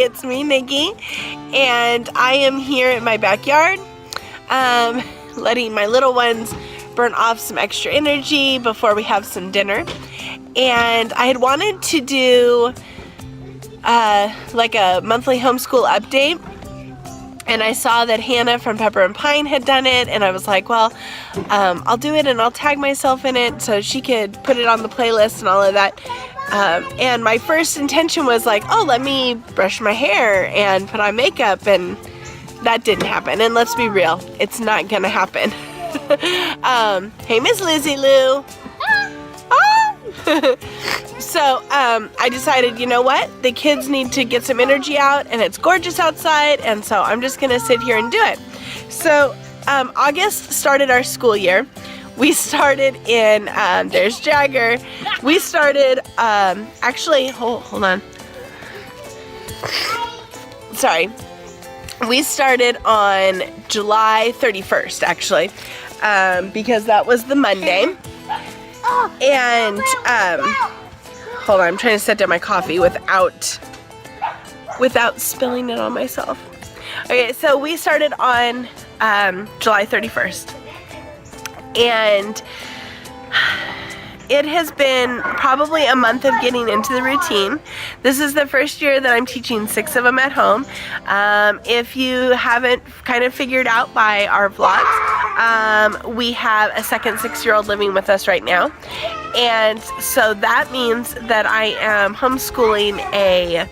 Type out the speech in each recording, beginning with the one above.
it's me, Nikki, and I am here in my backyard, letting my little ones burn off some extra energy before we have some dinner. And I had wanted to do like a monthly homeschool update, and I saw that Hannah from Pepper and Pine had done it, and I was like, well, I'll do it and I'll tag myself in it so she could put it on the playlist and all of that. And my first intention was like, oh, let me brush my hair and put on makeup, and that didn't happen. And let's be real, it's not gonna happen. Hey, Miss Lizzie Lou. So I decided, you know what, the kids need to get some energy out, and it's gorgeous outside, and so I'm just gonna sit here and do it. So August started our school year. We started in, there's Jagger. We started, actually, hold on. Sorry. We started on July 31st, actually, because that was the Monday. And, hold on, I'm trying to set down my coffee without spilling it on myself. Okay, so we started on July 31st. And it has been probably a month of getting into the routine. This is the first year that I'm teaching 6 of them at home. If you haven't kind of figured out by our vlogs, we have a second 6-year-old living with us right now. And so that means that I am homeschooling a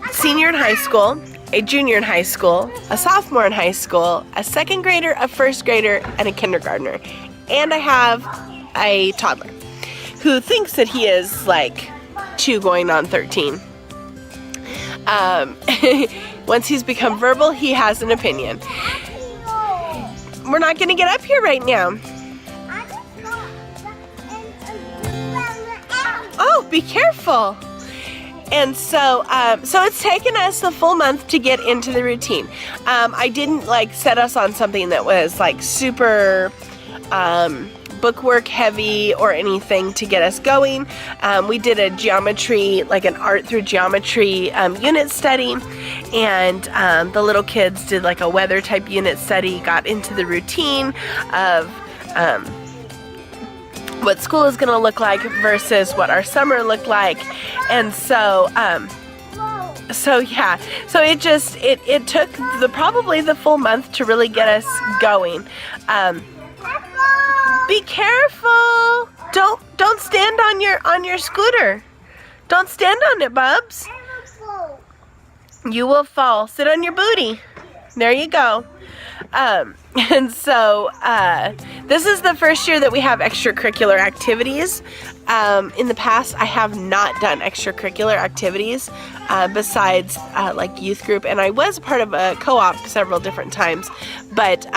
senior in high school, a junior in high school, a sophomore in high school, a second grader, a first grader, and a kindergartner. And I have a toddler who thinks that he is like 2 going on 13. Once he's become verbal, he has an opinion. We're not going to get up here right now. Oh, be careful. And so, so it's taken us a full month to get into the routine. I didn't like set us on something that was like super bookwork heavy or anything to get us going. We did a geometry, like an art through geometry unit study, and the little kids did like a weather type unit study, got into the routine of what school is going to look like versus what our summer looked like. And so so yeah, so it took probably the full month to really get us going. Be careful. Don't stand on your scooter. Don't stand on it, Bubs. You will fall. Sit on your booty. There you go. And so this is the first year that we have extracurricular activities. In the past, I have not done extracurricular activities besides like youth group, and I was part of a co-op several different times, but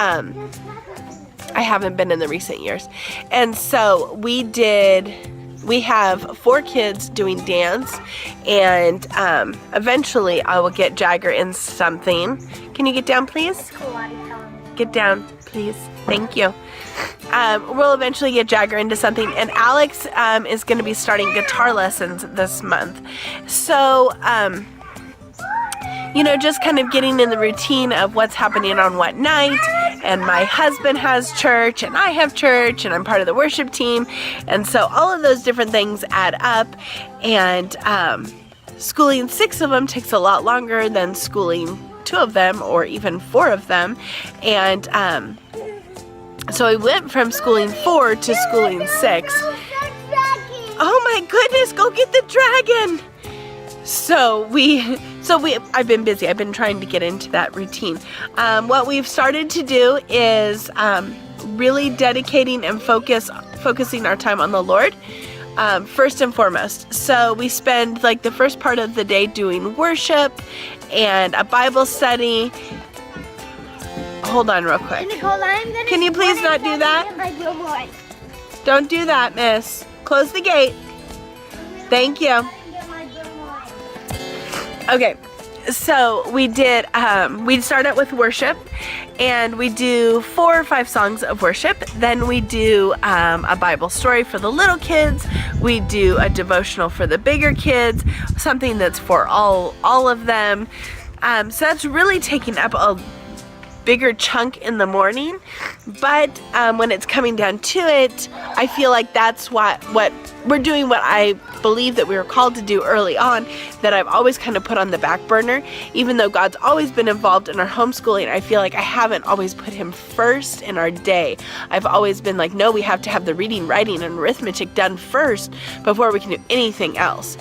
I haven't been in the recent years. And so we have 4 kids doing dance, and eventually I will get Jagger in something. Can you get down, please? Get down, please. Thank you. We'll eventually get Jagger into something, and Alex is going to be starting guitar lessons this month. So, you know, just kind of getting in the routine of what's happening on what night. And my husband has church, and I have church, and I'm part of the worship team. And so all of those different things add up. And schooling 6 of them takes a lot longer than schooling 2 of them, or even 4 of them. And so I went from schooling 4 to schooling 6. Oh my goodness, go get the dragon! So I've been busy. I've been trying to get into that routine. What we've started to do is really dedicating and focusing our time on the Lord, first and foremost. So we spend like the first part of the day doing worship and a Bible study. Hold on real quick. Can you please not do that? Don't do that, miss. Close the gate. Thank you. Okay, So we did, we'd start out with worship, and we do 4 or 5 songs of worship. Then we do a Bible story for the little kids. We do a devotional for the bigger kids, something that's for all of them. So that's really taking up a bigger chunk in the morning. But when it's coming down to it, I feel like that's what we're doing, what I believe that we were called to do early on, that I've always kind of put on the back burner. Even though God's always been involved in our homeschooling, I feel like I haven't always put him first in our day. I've always been like, no, we have to have the reading, writing, and arithmetic done first before we can do anything else.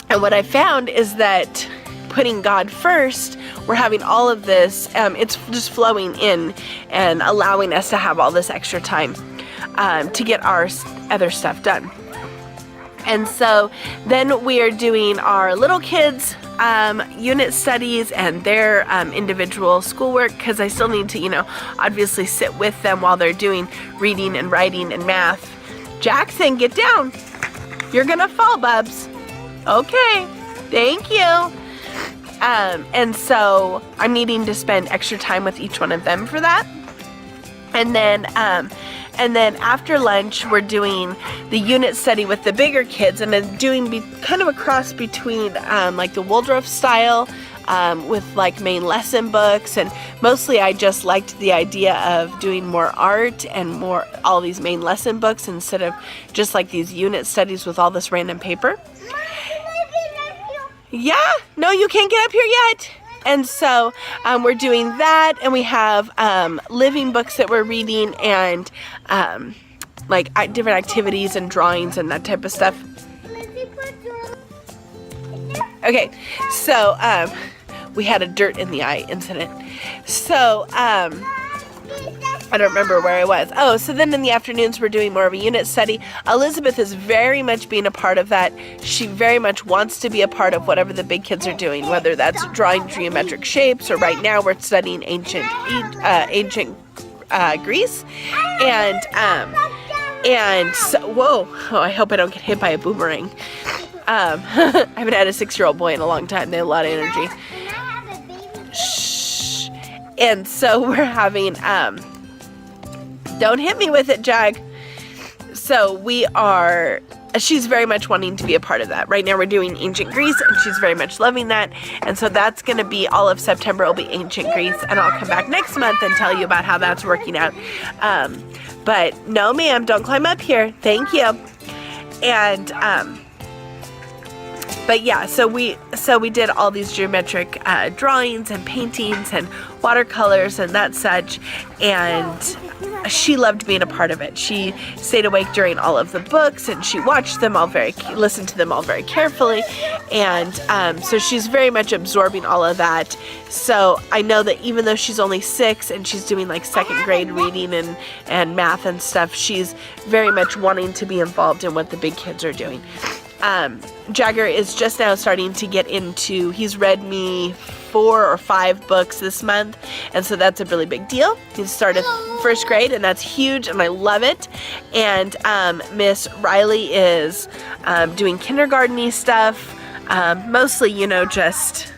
And what I found is that putting God first, we're having all of this, it's just flowing in and allowing us to have all this extra time to get our other stuff done. And so then we are doing our little kids unit studies and their individual schoolwork, because I still need to, obviously sit with them while they're doing reading and writing and math. Jackson, get down. You're gonna fall, bubs. Okay, thank you. And so I'm needing to spend extra time with each one of them for that. And then after lunch, we're doing the unit study with the bigger kids, and then doing kind of a cross between like the Waldorf style with like main lesson books. And mostly I just liked the idea of doing more art and more all these main lesson books instead of just like these unit studies with all this random paper. Yeah, no, you can't get up here yet. And so we're doing that, and we have living books that we're reading, and like different activities and drawings and that type of stuff. Okay, so we had a dirt in the eye incident. So I don't remember where I was. Oh, so then in the afternoons we're doing more of a unit study. Elizabeth is very much being a part of that. She very much wants to be a part of whatever the big kids are doing, whether that's drawing geometric shapes, or right now we're studying ancient Greece. And so, whoa, oh, I hope I don't get hit by a boomerang. I haven't had a 6-year-old boy in a long time. They have a lot of energy. Shh. And so we're having, don't hit me with it, Jag. So she's very much wanting to be a part of that. Right now we're doing ancient Greece, and she's very much loving that. And so that's going to be all of September will be ancient Greece, and I'll come back next month and tell you about how that's working out. But no, ma'am, don't climb up here. Thank you. And, but yeah, so we did all these geometric drawings and paintings and watercolors and that such, and she loved being a part of it. She stayed awake during all of the books, and she watched them all listened to them all very carefully, and so she's very much absorbing all of that. So I know that even though she's only 6 and she's doing like 2nd grade reading and math and stuff, she's very much wanting to be involved in what the big kids are doing. Jagger is just now starting to get into, he's read me 4 or 5 books this month, and so that's a really big deal. He started 1st grade, and that's huge, and I love it. And Miss Riley is doing kindergarten-y stuff, mostly, just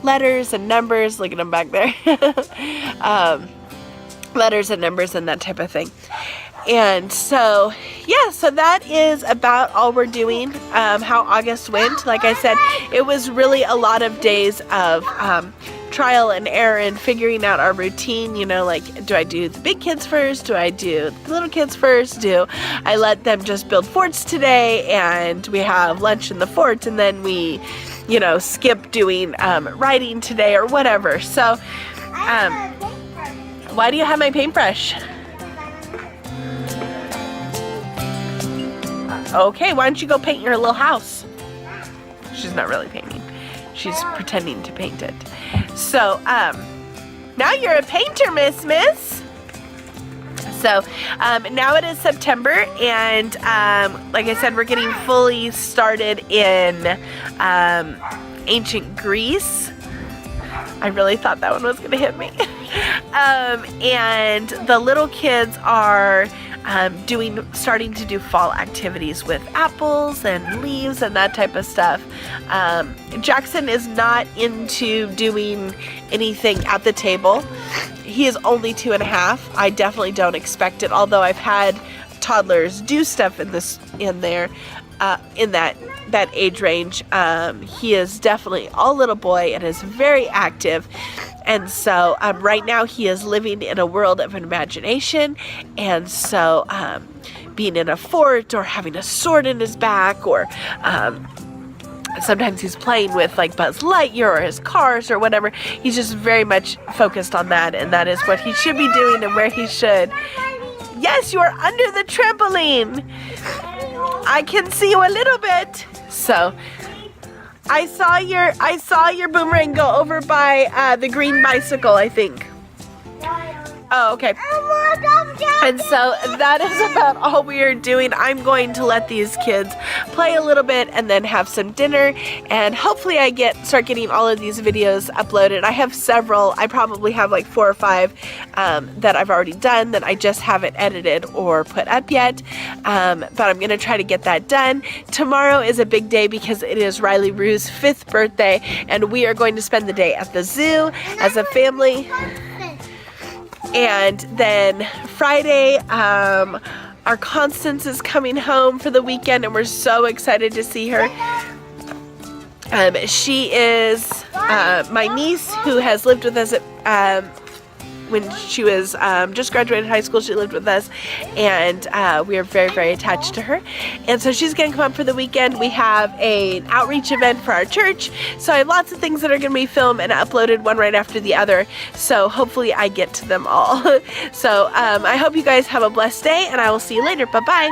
letters and numbers. Look at them back there. Letters and numbers and that type of thing. And so, yeah, so that is about all we're doing, how August went. Like I said, it was really a lot of days of trial and error and figuring out our routine, like, do I do the big kids first? Do I do the little kids first? Do I let them just build forts today, and we have lunch in the fort, and then we, skip doing writing today or whatever. So, why do you have my paintbrush? Okay, why don't you go paint your little house? She's not really painting. She's pretending to paint it. So, now you're a painter, Miss. So, now it is September, and like I said, we're getting fully started in ancient Greece. I really thought that one was going to hit me. And the little kids are starting to do fall activities with apples and leaves and that type of stuff. Jackson is not into doing anything at the table. He is only 2.5. I definitely don't expect it, although I've had toddlers do stuff in that age range. He is definitely all little boy and is very active. And so right now he is living in a world of imagination. And so being in a fort or having a sword in his back, or sometimes he's playing with like Buzz Lightyear or his cars or whatever. He's just very much focused on that, and that is what he should be doing and where he should. Yes, you are under the trampoline. I can see you a little bit. So I saw your boomerang go over by the green bicycle, I think. Oh, okay. And so that is about all we are doing. I'm going to let these kids play a little bit and then have some dinner, and hopefully I start getting all of these videos uploaded. I have several. I probably have like 4 or 5 that I've already done that I just haven't edited or put up yet, but I'm going to try to get that done. Tomorrow is a big day because it is Riley Rue's 5th birthday, and we are going to spend the day at the zoo as a family. And then Friday, our Constance is coming home for the weekend, and we're so excited to see her. She is my niece who has lived with us when she was just graduated high school. She lived with us, and we are very, very attached to her. And so she's going to come up for the weekend. We have an outreach event for our church, so I have lots of things that are going to be filmed and uploaded one right after the other, so hopefully I get to them all. So I hope you guys have a blessed day, and I will see you later. Bye-bye.